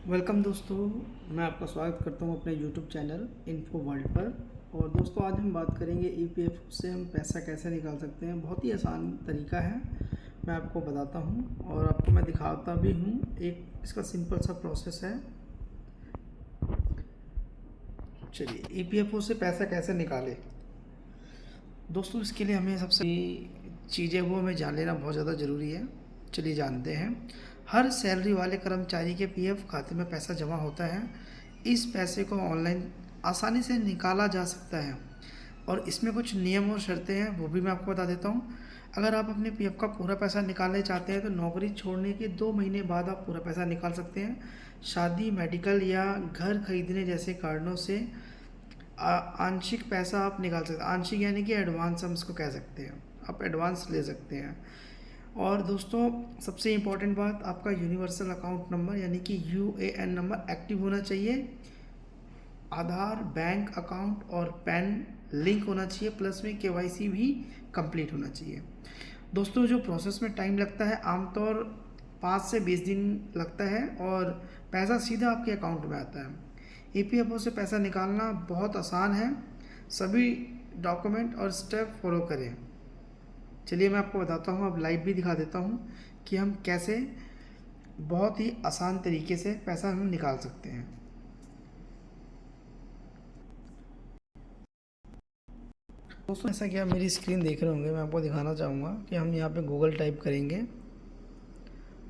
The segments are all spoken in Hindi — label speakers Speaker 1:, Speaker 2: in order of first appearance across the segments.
Speaker 1: वेलकम दोस्तों, मैं आपका स्वागत करता हूं अपने यूट्यूब चैनल इन्फो वर्ल्ड पर। और दोस्तों, आज हम बात करेंगे ईपीएफओ से हम पैसा कैसे निकाल सकते हैं। बहुत ही आसान तरीका है, मैं आपको बताता हूं और आपको मैं दिखाता भी हूं। एक इसका सिंपल सा प्रोसेस है। चलिए, ईपीएफओ से पैसा कैसे निकालें। दोस्तों, इसके लिए हमें सबसे चीज़ें वो हमें जान लेना बहुत ज़्यादा ज़रूरी है। चलिए जानते हैं। हर सैलरी वाले कर्मचारी के पीएफ खाते में पैसा जमा होता है। इस पैसे को ऑनलाइन आसानी से निकाला जा सकता है और इसमें कुछ नियम और शर्तें हैं, वो भी मैं आपको बता देता हूँ। अगर आप अपने पीएफ का पूरा पैसा निकालना चाहते हैं तो नौकरी छोड़ने के 2 महीने बाद आप पूरा पैसा निकाल सकते हैं। शादी, मेडिकल या घर खरीदने जैसे कारणों से आंशिक पैसा आप निकाल सकते हैं। आंशिक यानी कि एडवांस हम इसको कह सकते हैं, आप एडवांस ले सकते हैं। और दोस्तों, सबसे इम्पॉर्टेंट बात, आपका यूनिवर्सल अकाउंट नंबर यानी कि यूएएन नंबर एक्टिव होना चाहिए। आधार, बैंक अकाउंट और पैन लिंक होना चाहिए, प्लस में केवाईसी भी कंप्लीट होना चाहिए। दोस्तों, जो प्रोसेस में टाइम लगता है आमतौर 5 से 20 दिन लगता है और पैसा सीधा आपके अकाउंट में आता है। ईपीएफओ से पैसा निकालना बहुत आसान है, सभी डॉक्यूमेंट और स्टेप फॉलो करें। चलिए मैं आपको बताता हूँ, अब लाइव भी दिखा देता हूँ कि हम कैसे बहुत ही आसान तरीके से पैसा हम निकाल सकते हैं। दोस्तों, ऐसा कि आप मेरी स्क्रीन देख रहे होंगे, मैं आपको दिखाना चाहूँगा कि हम यहाँ पे गूगल टाइप करेंगे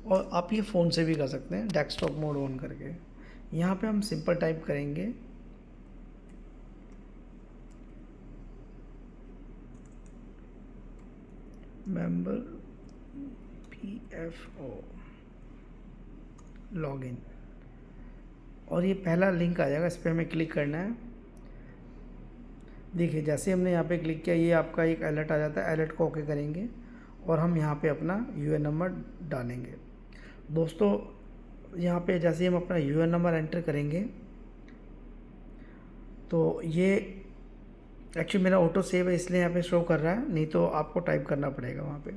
Speaker 1: और आप ये फ़ोन से भी कर सकते हैं डेस्कटॉप मोड ऑन करके। यहाँ पे हम सिंपल टाइप करेंगे मेंबर पीएफओ लॉगिन और ये पहला लिंक आ जाएगा, इस पर हमें क्लिक करना है। देखिए, जैसे हमने यहाँ पे क्लिक किया ये आपका एक अलर्ट आ जाता है। अलर्ट को ओके करेंगे और हम यहाँ पे अपना यूएन नंबर डालेंगे। दोस्तों, यहाँ पे जैसे हम अपना यूएन नंबर एंटर करेंगे तो ये एक्चुअली मेरा ऑटो सेव है इसलिए यहाँ पे शो कर रहा है, नहीं तो आपको टाइप करना पड़ेगा वहाँ पे।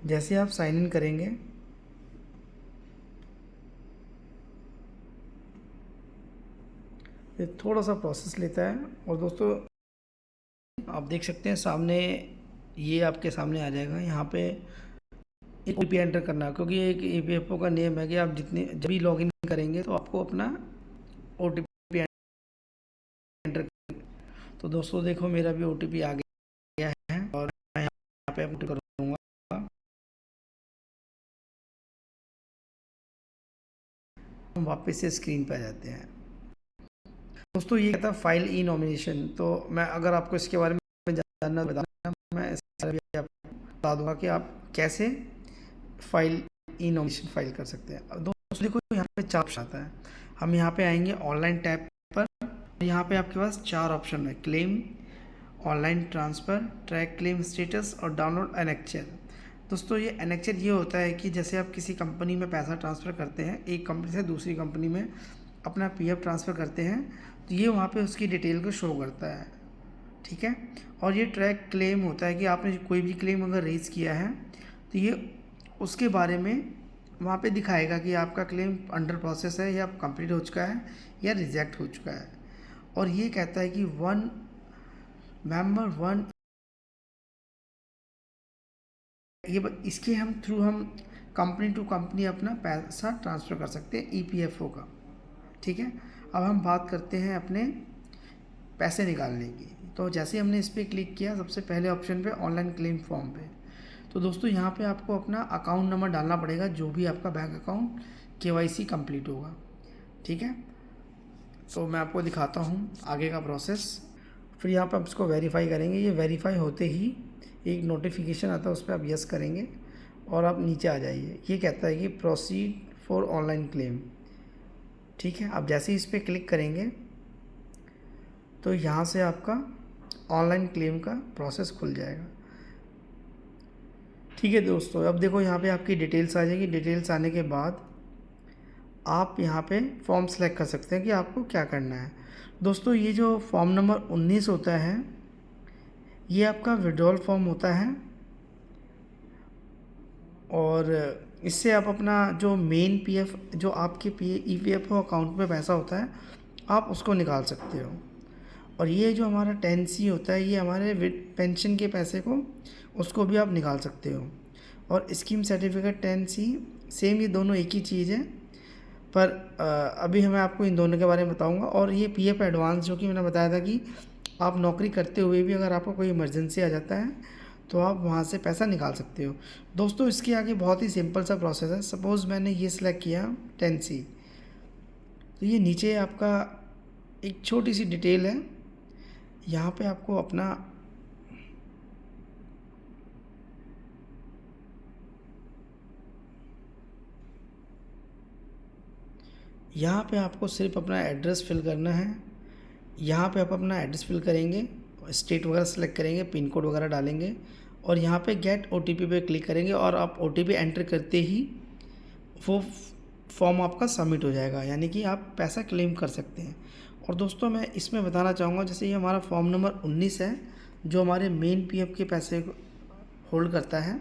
Speaker 1: जैसे आप साइन इन करेंगे ये थोड़ा सा प्रोसेस लेता है। और दोस्तों, आप देख सकते हैं सामने, ये आपके सामने आ जाएगा। यहाँ पे एक ओटीपी एंटर करना है, क्योंकि एक ईपीएफओ का नियम है कि आप जितने जब भी लॉगिन करेंगे तो आपको अपना ओटीपी एंटर। तो दोस्तों देखो, मेरा भी ओटीपी आ गया है और मैं यहाँ पे एंटर करूँगा। हम वापस से स्क्रीन पे आ जाते हैं। दोस्तों, ये कहता है फाइल ई नॉमिनेशन। तो मैं अगर आपको इसके बारे में जानना बताना, मैं इसके बारे में आपको बता दूंगा कि आप कैसे फाइल ई नॉमिनेशन फाइल कर सकते हैं। अब दोस्तों देखो, यहाँ पे 4 ऑप्शन आता है। हम यहाँ पे आएंगे ऑनलाइन टैब पर। यहाँ पे आपके पास 4 ऑप्शन है: claim, online transfer, track claim status और डाउनलोड एनेक्चर। दोस्तों, ये एनेक्चर ये होता है कि जैसे आप किसी कंपनी में पैसा ट्रांसफ़र करते हैं, एक कंपनी से दूसरी कंपनी में अपना पीएफ ट्रांसफ़र करते हैं, तो ये वहाँ पे उसकी डिटेल को शो करता है। ठीक है। और ये ट्रैक क्लेम होता है कि आपने कोई भी क्लेम अगर रेज़ किया है तो ये उसके बारे में वहाँ पे दिखाएगा कि आपका क्लेम अंडर प्रोसेस है या कंप्लीट हो चुका है या रिजेक्ट हो चुका है। और ये कहता है कि वन ये इसके हम थ्रू हम कंपनी टू कंपनी अपना पैसा ट्रांसफ़र कर सकते हैं ईपीएफओ का। ठीक है। अब हम बात करते हैं अपने पैसे निकालने की। तो जैसे हमने इस पर क्लिक किया, सबसे पहले ऑप्शन पे ऑनलाइन क्लेम फॉर्म पे, तो दोस्तों यहाँ पे आपको अपना अकाउंट नंबर डालना पड़ेगा, जो भी आपका बैंक अकाउंट केवाईसी कंप्लीट होगा। ठीक है। तो मैं आपको दिखाता हूँ आगे का प्रोसेस। फिर यहाँ पर आप इसको वेरीफाई करेंगे। ये वेरीफाई होते ही एक नोटिफिकेशन आता है, उस पर आप यस करेंगे और आप नीचे आ जाइए। ये कहता है कि प्रोसीड फॉर ऑनलाइन क्लेम। ठीक है। आप जैसे ही इस पर क्लिक करेंगे तो यहाँ से आपका ऑनलाइन क्लेम का प्रोसेस खुल जाएगा। ठीक है दोस्तों, अब देखो यहाँ पे आपकी डिटेल्स आ जाएगी। डिटेल्स आने के बाद आप यहाँ पे फॉर्म सेलेक्ट कर सकते हैं कि आपको क्या करना है। दोस्तों, ये जो फॉर्म नंबर 19 होता है, ये आपका विड्रॉल फॉर्म होता है। और इससे आप अपना जो मेन पीएफ जो आपके ईपीएफओ अकाउंट में पैसा होता है आप उसको निकाल सकते हो। और ये जो हमारा 10C होता है ये हमारे पेंशन के पैसे को उसको भी आप निकाल सकते हो। और स्कीम सर्टिफिकेट 10C सेम, ये दोनों एक ही चीज़ है, पर अभी मैं आपको इन दोनों के बारे में बताऊंगा। और ये पीएफ एडवांस जो कि मैंने बताया था कि आप नौकरी करते हुए भी अगर आपको कोई इमरजेंसी आ जाता है तो आप वहाँ से पैसा निकाल सकते हो। दोस्तों इसके आगे बहुत ही सिंपल सा प्रोसेस है। सपोज़ मैंने ये सिलेक्ट किया 10C, तो ये नीचे आपका एक छोटी सी डिटेल है, यहाँ पे आपको अपना यहाँ पे आपको सिर्फ अपना एड्रेस फिल करना है। यहाँ पे आप अपना एड्रेस फिल करेंगे, स्टेट वगैरह सेलेक्ट करेंगे, पिन कोड वगैरह डालेंगे और यहाँ पे गेट ओटीपी पे क्लिक करेंगे और आप ओटीपी एंटर करते ही वो फॉर्म आपका सबमिट हो जाएगा, यानी कि आप पैसा क्लेम कर सकते हैं। और दोस्तों मैं इसमें बताना चाहूँगा, जैसे ये हमारा फॉर्म नंबर 19 है जो हमारे मेन पीएफ के पैसे होल्ड करता है।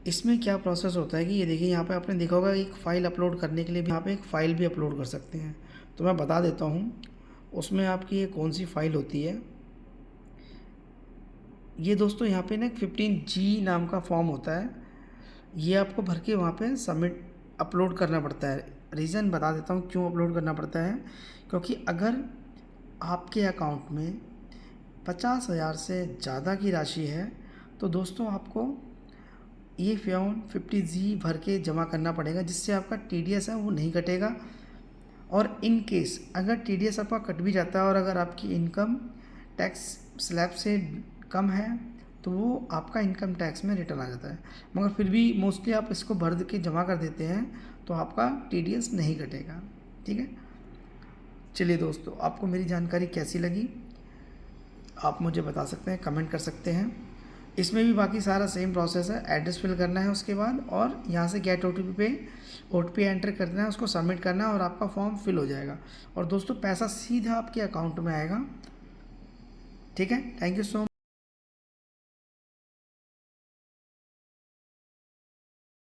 Speaker 1: इसमें क्या प्रोसेस होता है कि ये देखिए यहाँ पे आपने देखा होगा एक फ़ाइल अपलोड करने के लिए भी यहाँ पे एक फ़ाइल भी अपलोड कर सकते हैं। तो मैं बता देता हूँ उसमें आपकी ये कौन सी फ़ाइल होती है। ये दोस्तों यहाँ पे ना 15G नाम का फॉर्म होता है, ये आपको भर के वहाँ पे सबमिट अपलोड करना पड़ता है। रीज़न बता देता हूँ क्यों अपलोड करना पड़ता है, क्योंकि अगर आपके अकाउंट में 50,000 से ज़्यादा की राशि है तो दोस्तों आपको ये फॉर्म 50G भर के जमा करना पड़ेगा, जिससे आपका TDS है वो नहीं कटेगा। और इन केस अगर TDS आपका कट भी जाता है और अगर आपकी इनकम टैक्स स्लैब से कम है तो वो आपका इनकम टैक्स में रिटर्न आ जाता है, मगर फिर भी मोस्टली आप इसको भर के जमा कर देते हैं तो आपका TDS नहीं कटेगा। ठीक है, चलिए दोस्तों आपको मेरी जानकारी कैसी लगी आप मुझे बता सकते हैं, कमेंट कर सकते हैं। इसमें भी बाकी सारा सेम प्रोसेस है, एड्रेस फिल करना है उसके बाद और यहाँ से गेट ओटीपी एंटर करना है, उसको सबमिट करना है और आपका फॉर्म फिल हो जाएगा। और दोस्तों पैसा सीधा आपके अकाउंट में आएगा। ठीक है, थैंक यू सो मच।